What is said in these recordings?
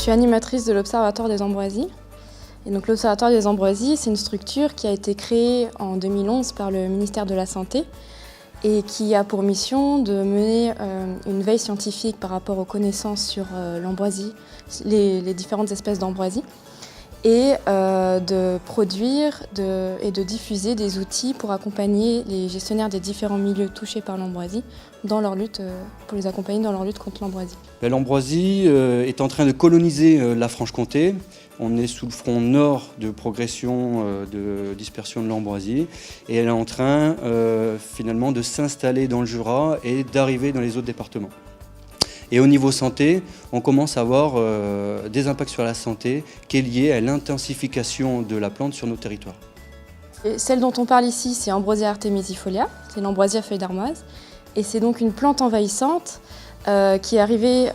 suis animatrice de l'Observatoire des Ambroisies. Et donc l'Observatoire des Ambroisies, c'est une structure qui a été créée en 2011 par le ministère de la Santé et qui a pour mission de mener une veille scientifique par rapport aux connaissances sur l'ambroisie, les différentes espèces d'ambroisie, et de produire et de diffuser des outils pour accompagner les gestionnaires des différents milieux touchés par l'ambroisie dans leur lutte, pour les accompagner dans leur lutte contre l'ambroisie. L'ambroisie est en train de coloniser la Franche-Comté. On est sous le front nord de progression de dispersion de l'ambroisie et elle est en train finalement de s'installer dans le Jura et d'arriver dans les autres départements. Et au niveau santé, on commence à avoir des impacts sur la santé qui est lié à l'intensification de la plante sur nos territoires. Et celle dont on parle ici, c'est Ambrosia artemisifolia, c'est l'ambroisie à feuilles d'armoise. Et c'est donc une plante envahissante qui est arrivée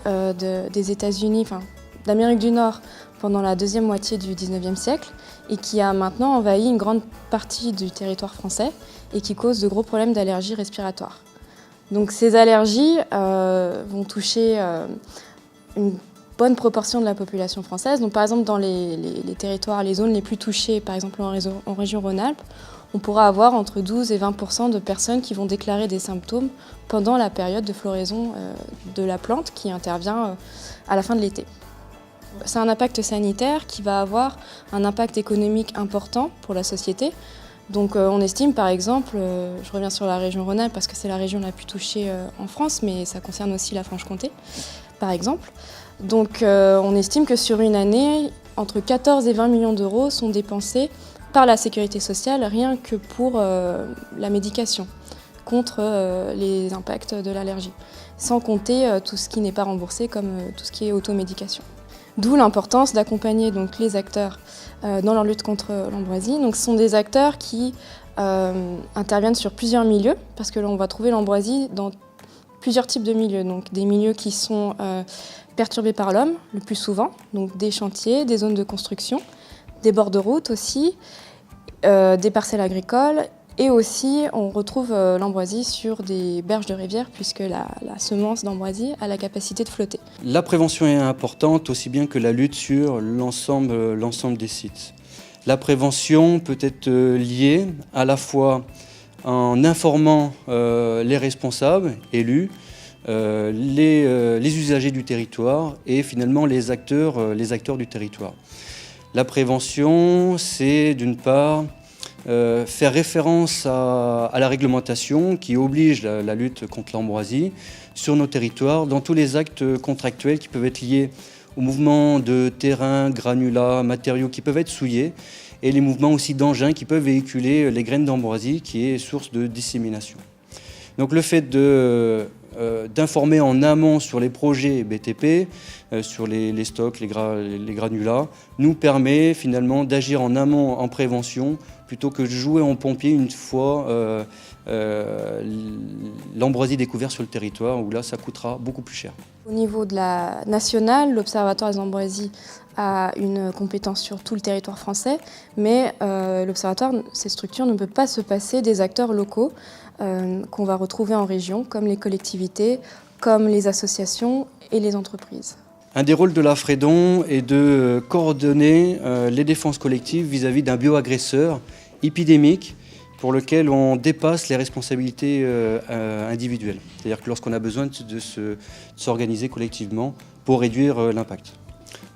des États-Unis, d'Amérique du Nord pendant la deuxième moitié du 19e siècle et qui a maintenant envahi une grande partie du territoire français et qui cause de gros problèmes d'allergies respiratoires. Donc ces allergies vont toucher une bonne proportion de la population française. Donc par exemple dans les territoires, les zones les plus touchées, par exemple en région Rhône-Alpes, on pourra avoir entre 12 et 20% de personnes qui vont déclarer des symptômes pendant la période de floraison de la plante qui intervient à la fin de l'été. C'est un impact sanitaire qui va avoir un impact économique important pour la société. Donc on estime par exemple, je reviens sur la région Rhône-Alpes parce que c'est la région la plus touchée en France, mais ça concerne aussi la Franche-Comté par exemple. Donc on estime que sur une année, entre 14 et 20 millions d'euros sont dépensés par la sécurité sociale rien que pour la médication contre les impacts de l'allergie, sans compter tout ce qui n'est pas remboursé comme tout ce qui est automédication. D'où l'importance d'accompagner donc les acteurs dans leur lutte contre l'ambroisie. Donc, ce sont des acteurs qui interviennent sur plusieurs milieux, parce que là, on va trouver l'ambroisie dans plusieurs types de milieux. Donc, des milieux qui sont perturbés par l'homme, le plus souvent, donc des chantiers, des zones de construction, des bords de route aussi, des parcelles agricoles. Et aussi, on retrouve l'ambroisie sur des berges de rivières, puisque la semence d'ambroisie a la capacité de flotter. La prévention est importante, aussi bien que la lutte sur l'ensemble des sites. La prévention peut être liée à la fois en informant les responsables, élus, les usagers du territoire et finalement les acteurs du territoire. La prévention, c'est d'une part faire référence à la réglementation qui oblige la lutte contre l'ambroisie sur nos territoires dans tous les actes contractuels qui peuvent être liés aux mouvements de terrain, granulats, matériaux qui peuvent être souillés et les mouvements aussi d'engins qui peuvent véhiculer les graines d'ambroisie qui est source de dissémination. Donc le fait d'informer en amont sur les projets BTP, sur les stocks, les granulats, nous permet finalement d'agir en amont en prévention plutôt que de jouer en pompier une fois l'ambroisie découverte sur le territoire, où là ça coûtera beaucoup plus cher. Au niveau de la nationale, l'Observatoire des Ambroisies a une compétence sur tout le territoire français, mais l'Observatoire, cette structure ne peut pas se passer des acteurs locaux qu'on va retrouver en région, comme les collectivités, comme les associations et les entreprises. Un des rôles de la Fredon est de coordonner les défenses collectives vis-à-vis d'un bioagresseur épidémique pour lequel on dépasse les responsabilités individuelles. C'est-à-dire que lorsqu'on a besoin de s'organiser collectivement pour réduire l'impact.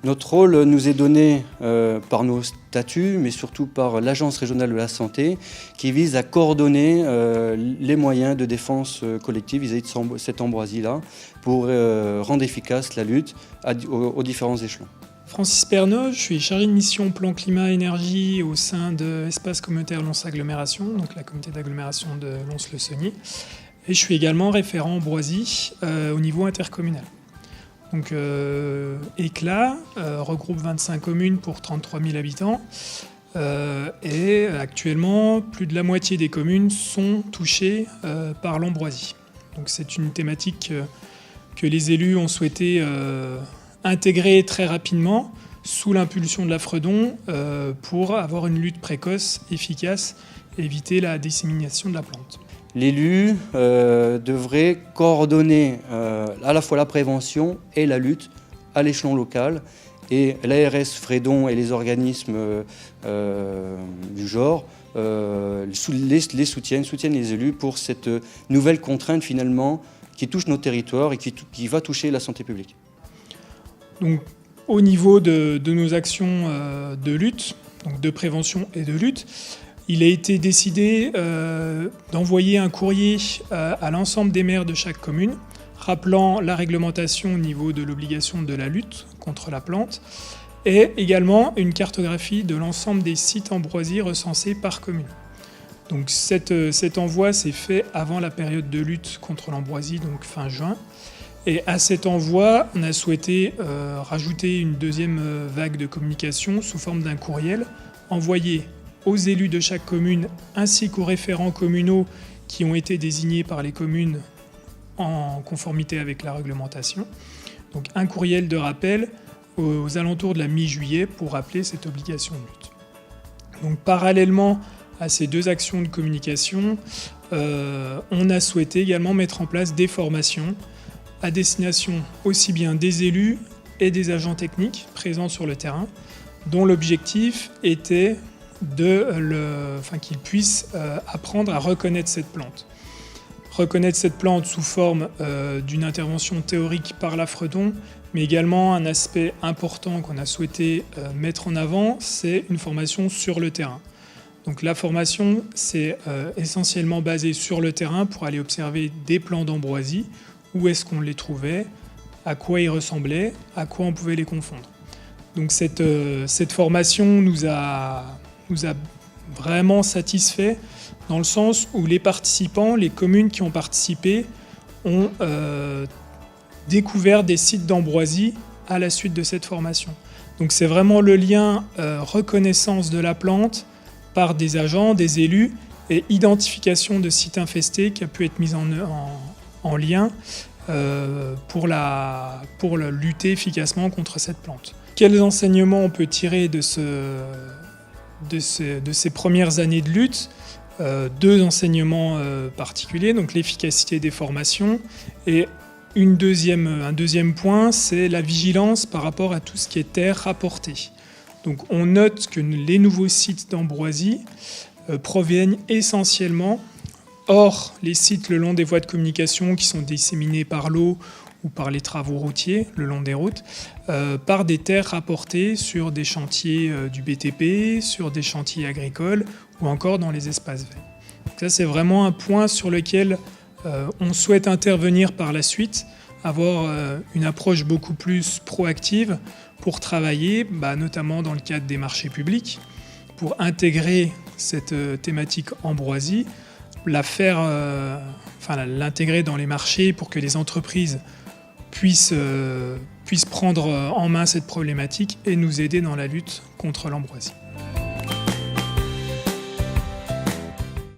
Notre rôle nous est donné par nos statuts, mais surtout par l'Agence régionale de la santé, qui vise à coordonner les moyens de défense collective vis-à-vis de cette ambroisie-là, pour rendre efficace la lutte aux différents échelons. Francis Pernaut, je suis chargé de mission plan climat-énergie au sein de l'espace communautaire Lons Agglomération, donc la communauté d'agglomération de Lons-le-Saunier. Et je suis également référent ambroisie au niveau intercommunal. Donc Éclat regroupe 25 communes pour 33 000 habitants et actuellement plus de la moitié des communes sont touchées par l'ambroisie. Donc c'est une thématique que les élus ont souhaité intégrer très rapidement sous l'impulsion de la Fredon pour avoir une lutte précoce, efficace et éviter la dissémination de la plante. L'élu devrait coordonner à la fois la prévention et la lutte à l'échelon local Et l'ARS Frédon et les organismes du genre les soutiennent les élus pour cette nouvelle contrainte finalement qui touche nos territoires et qui va toucher la santé publique. Donc, au niveau de nos actions de lutte, donc de prévention et de lutte, il a été décidé d'envoyer un courrier à l'ensemble des maires de chaque commune, rappelant la réglementation au niveau de l'obligation de la lutte contre la plante, et également une cartographie de l'ensemble des sites ambroisis recensés par commune. Donc cet envoi s'est fait avant la période de lutte contre l'ambroisie, donc fin juin. Et à cet envoi, on a souhaité rajouter une deuxième vague de communication sous forme d'un courriel envoyé aux élus de chaque commune ainsi qu'aux référents communaux qui ont été désignés par les communes en conformité avec la réglementation. Donc un courriel de rappel aux alentours de la mi-juillet pour rappeler cette obligation de lutte. Donc parallèlement à ces deux actions de communication, on a souhaité également mettre en place des formations à destination aussi bien des élus et des agents techniques présents sur le terrain, dont l'objectif était qu'ils puissent apprendre à reconnaître cette plante. Reconnaître cette plante sous forme d'une intervention théorique par la Fredon, mais également un aspect important qu'on a souhaité mettre en avant, c'est une formation sur le terrain. Donc la formation, c'est essentiellement basé sur le terrain pour aller observer des plants d'ambroisie, où est-ce qu'on les trouvait, à quoi ils ressemblaient, à quoi on pouvait les confondre. Donc cette formation nous a vraiment satisfait dans le sens où les participants, les communes qui ont participé, ont découvert des sites d'ambroisie à la suite de cette formation. Donc c'est vraiment le lien reconnaissance de la plante par des agents, des élus, et identification de sites infestés qui a pu être mis en lien pour lutter efficacement contre cette plante. Quels enseignements on peut tirer de ces premières années de lutte? Deux enseignements particuliers, donc l'efficacité des formations et un deuxième point, c'est la vigilance par rapport à tout ce qui est terre rapportée. Donc on note que les nouveaux sites d'ambroisie proviennent essentiellement, hors les sites le long des voies de communication qui sont disséminés par l'eau ou par les travaux routiers le long des routes, par des terres rapportées sur des chantiers du BTP, sur des chantiers agricoles ou encore dans les espaces verts. Donc ça, c'est vraiment un point sur lequel on souhaite intervenir par la suite, avoir une approche beaucoup plus proactive pour travailler, notamment dans le cadre des marchés publics, pour intégrer cette thématique ambroisie, l'intégrer dans les marchés pour que les entreprises puissent prendre en main cette problématique et nous aider dans la lutte contre l'ambroisie.